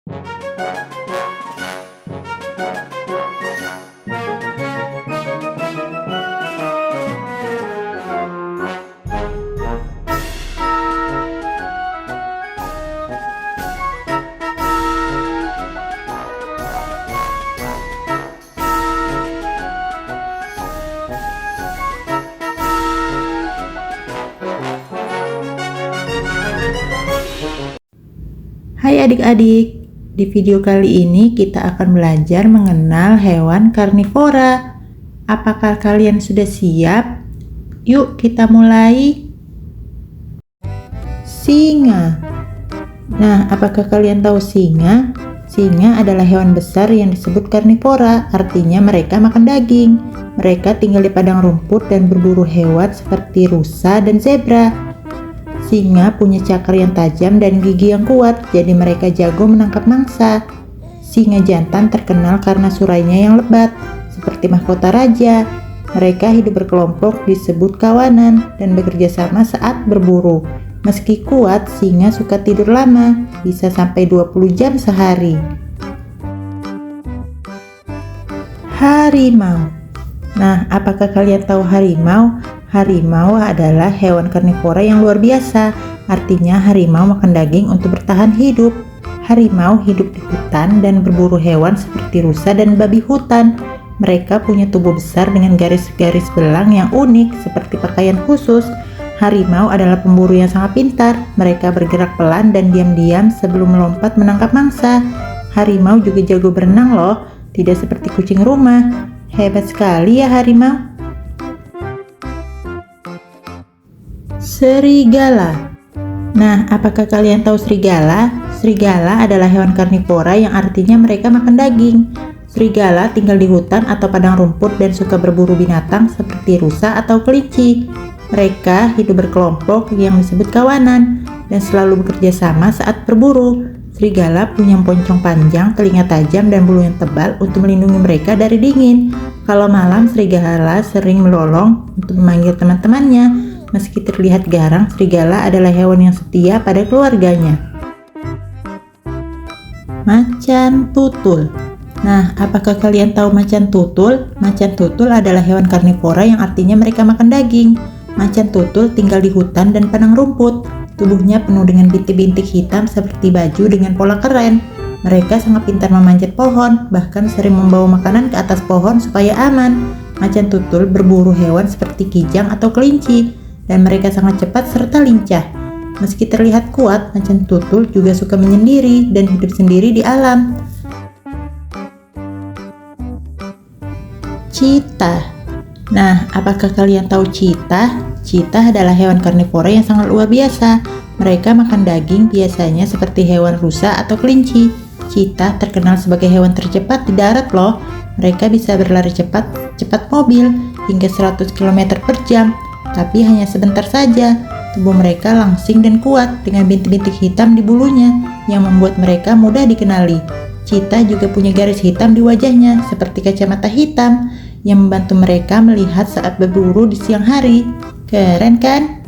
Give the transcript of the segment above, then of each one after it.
Hai adik-adik, di video kali ini kita akan belajar mengenal hewan karnivora. Apakah kalian sudah siap? Yuk kita mulai. Singa. Nah, apakah kalian tahu singa? Singa adalah hewan besar yang disebut karnivora, artinya mereka makan daging. Mereka tinggal di padang rumput dan berburu hewan seperti rusa dan zebra. Singa punya cakar yang tajam dan gigi yang kuat, jadi mereka jago menangkap mangsa. Singa jantan terkenal karena surainya yang lebat, seperti mahkota raja. Mereka hidup berkelompok disebut kawanan dan bekerja sama saat berburu. Meski kuat, singa suka tidur lama, bisa sampai 20 jam sehari. Harimau. Nah, apakah kalian tahu harimau? Harimau adalah hewan karnivora yang luar biasa. Artinya harimau makan daging untuk bertahan hidup. Harimau hidup di hutan dan berburu hewan seperti rusa dan babi hutan. Mereka punya tubuh besar dengan garis-garis belang yang unik seperti pakaian khusus. Harimau adalah pemburu yang sangat pintar. Mereka bergerak pelan dan diam-diam sebelum melompat menangkap mangsa. Harimau juga jago berenang loh, tidak seperti kucing rumah. Hebat sekali ya harimau. Serigala. Nah, apakah kalian tahu serigala? Serigala adalah hewan karnivora yang artinya mereka makan daging. Serigala tinggal di hutan atau padang rumput dan suka berburu binatang seperti rusa atau kelinci. Mereka hidup berkelompok yang disebut kawanan dan selalu bekerja sama saat berburu. Serigala punya poncong panjang, telinga tajam, dan bulu yang tebal untuk melindungi mereka dari dingin. Kalau malam, serigala sering melolong untuk memanggil teman-temannya. Meski terlihat garang, serigala adalah hewan yang setia pada keluarganya. Macan tutul. Nah, apakah kalian tahu macan tutul? Macan tutul adalah hewan karnivora yang artinya mereka makan daging. Macan tutul tinggal di hutan dan padang rumput. Tubuhnya penuh dengan bintik-bintik hitam seperti baju dengan pola keren. Mereka sangat pintar memanjat pohon, bahkan sering membawa makanan ke atas pohon supaya aman. Macan tutul berburu hewan seperti kijang atau kelinci, dan mereka sangat cepat serta lincah. Meski terlihat kuat, macan tutul juga suka menyendiri dan hidup sendiri di alam. Cheetah. Nah, apakah kalian tahu cheetah? Cheetah adalah hewan karnivora yang sangat luar biasa. Mereka makan daging biasanya seperti hewan rusa atau kelinci. Cheetah terkenal sebagai hewan tercepat di darat loh. Mereka bisa berlari cepat mobil hingga 100 km per jam. Tapi hanya sebentar saja. Tubuh mereka langsing dan kuat dengan bintik-bintik hitam di bulunya yang membuat mereka mudah dikenali. Cheetah juga punya garis hitam di wajahnya seperti kacamata hitam yang membantu mereka melihat saat berburu di siang hari. Keren kan?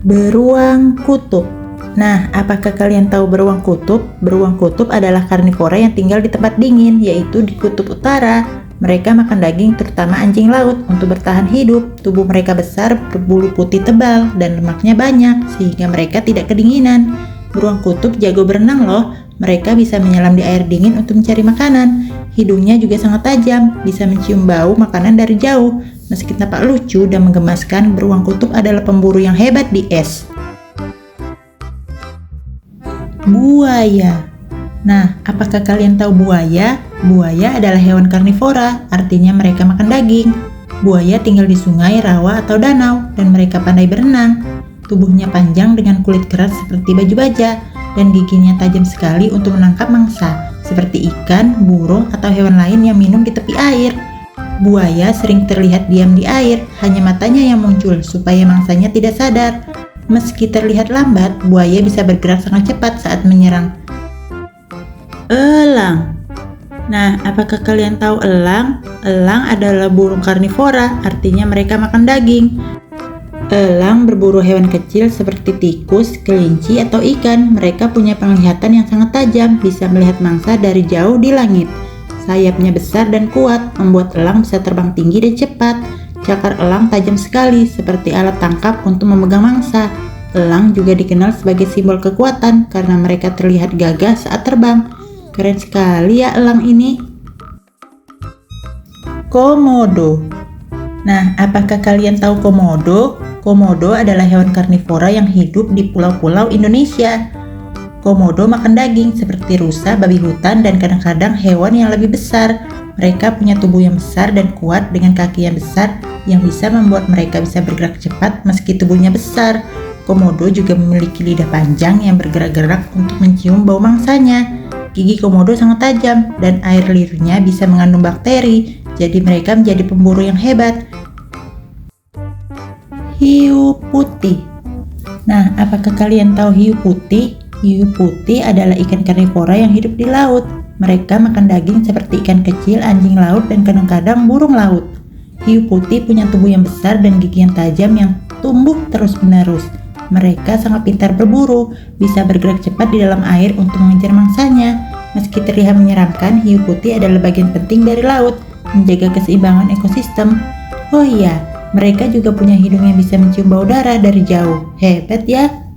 Beruang kutub. Nah, apakah kalian tahu beruang kutub? Beruang kutub adalah karnivora yang tinggal di tempat dingin, yaitu di kutub utara. Mereka makan daging, terutama anjing laut, untuk bertahan hidup. Tubuh mereka besar, berbulu putih tebal, dan lemaknya banyak, sehingga mereka tidak kedinginan. Beruang kutub jago berenang loh. Mereka bisa menyelam di air dingin untuk mencari makanan. Hidungnya juga sangat tajam, bisa mencium bau makanan dari jauh. Meski tampak lucu dan menggemaskan, beruang kutub adalah pemburu yang hebat di es. Buaya. Nah, apakah kalian tahu buaya? Buaya adalah hewan karnivora, artinya mereka makan daging. Buaya tinggal di sungai, rawa, atau danau, dan mereka pandai berenang. Tubuhnya panjang dengan kulit keras seperti baju baja, dan giginya tajam sekali untuk menangkap mangsa, seperti ikan, burung, atau hewan lain yang minum di tepi air. Buaya sering terlihat diam di air, hanya matanya yang muncul supaya mangsanya tidak sadar. Meski terlihat lambat, buaya bisa bergerak sangat cepat saat menyerang. Elang. Nah, apakah kalian tahu elang? Elang adalah burung karnivora, artinya mereka makan daging. Elang berburu hewan kecil seperti tikus, kelinci, atau ikan. Mereka punya penglihatan yang sangat tajam, bisa melihat mangsa dari jauh di langit. Sayapnya besar dan kuat, membuat elang bisa terbang tinggi dan cepat. Cakar elang tajam sekali, seperti alat tangkap untuk memegang mangsa. Elang juga dikenal sebagai simbol kekuatan karena mereka terlihat gagah saat terbang. Keren sekali ya elang ini. Komodo. Nah, apakah kalian tahu komodo? Komodo adalah hewan karnivora yang hidup di pulau-pulau Indonesia. Komodo makan daging seperti rusa, babi hutan, dan kadang-kadang hewan yang lebih besar. Mereka punya tubuh yang besar dan kuat dengan kaki yang besar yang bisa membuat mereka bisa bergerak cepat meski tubuhnya besar. Komodo juga memiliki lidah panjang yang bergerak-gerak untuk mencium bau mangsanya. Gigi komodo sangat tajam dan air liurnya bisa mengandung bakteri, jadi mereka menjadi pemburu yang hebat. Hiu putih. Nah, apakah kalian tahu hiu putih? Hiu putih adalah ikan karnivora yang hidup di laut. Mereka makan daging seperti ikan kecil, anjing laut, dan kadang-kadang burung laut. Hiu putih punya tubuh yang besar dan gigi yang tajam yang tumbuh terus-menerus. Mereka sangat pintar berburu, bisa bergerak cepat di dalam air untuk mengejar mangsanya. Meski terlihat menyeramkan, hiu putih adalah bagian penting dari laut, menjaga keseimbangan ekosistem. Oh iya, mereka juga punya hidung yang bisa mencium bau darah dari jauh. Hebat ya!